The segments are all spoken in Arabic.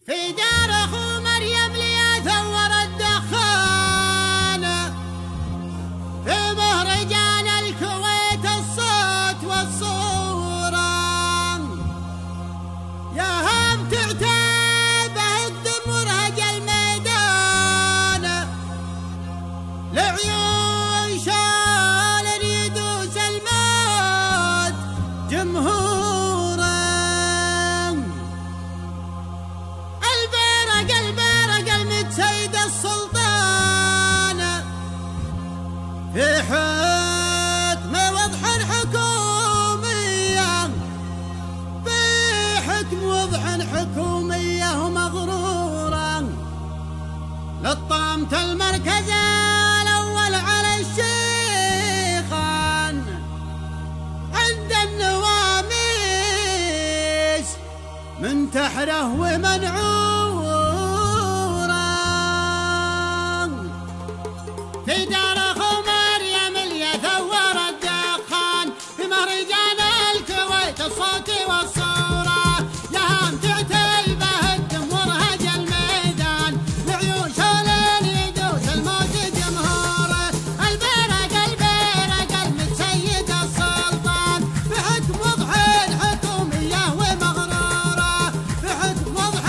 في دار أخو مريم لي ثور الدخان، في مهرجان الكويت الصوت والصورة، يا هم تعتابه الدم ورهج الميدان، لعيون شال يدوس الموت جمهور. سيد السلطان في حكم وضح حكومية، في حكم وضح حكومية ومغرورة، للطامة المركز الأول على الشيخان، عند النواميس من تحره ومنعور. في دار أخو مريم اللي ثور الدخان، في مهرجان الكويت الصوت والصورة، يا هم تعتيبه الدم ورهج الميدان، لعيون شلل يدوس الموت جمهوره، البرق المتسيد السلطان، في حكم وضح حكومية ومغرورة، في حكم وضح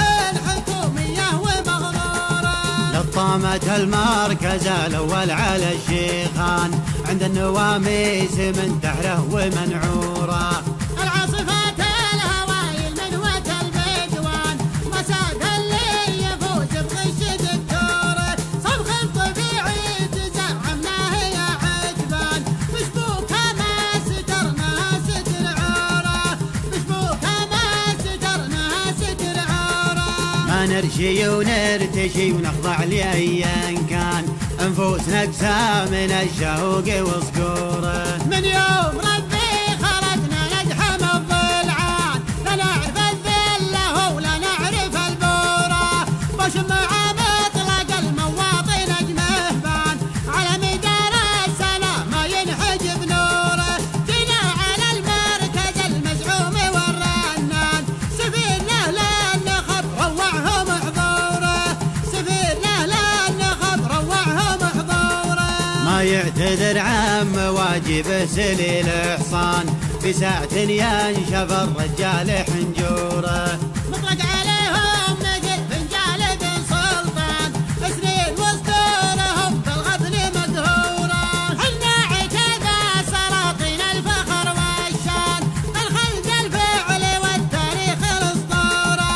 حكومية ومغرورة، للطامة المركز الأول على الشيخان، عند النواميس من تحره ومنعوره، العاصفات الهوايل منوة البدوان، مساد اللي يفوز بغش دكتوره، صبغ طبيعي تزعمناه يا عجبان، مشبوكة ما سترناها ستر عوره، مشبوكة ما سترناها ستر عوره، ما نرشي ونرتشي ونخضع لأيا كان، انفوسنا اقسى من الشوق وصقوره، من يوم ربي خلقنا نجحم الضلعان، لا نعرف الذله ولا نعرف البوره، بشم مع مطلق المواطن نجمه بان، على مدار السنه ما ينحجب نوره، جينا على المركز المزعوم والرنان، سفينه للنخب روعهم حضوره، سفينه للنخب روعهم حضوره، ما يعتذر عن مواجبه سليل حصان، في ساعة ينشف الرجال حنجوره، مطلق عليهم مثل فنجال بن سلطان، سنين واسطورهم بالغبن مدهوره، حنا عتبة سلاطين الفخر والشان، الخلد الفعل والتاريخ الاسطوره،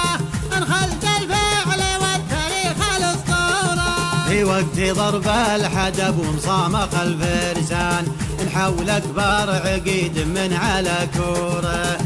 الخلد الفعل والتاريخ الاسطوره، في وقت ضرب الحدب ومصامخ الفرسان، نحول أكبر عقيد من على كوره،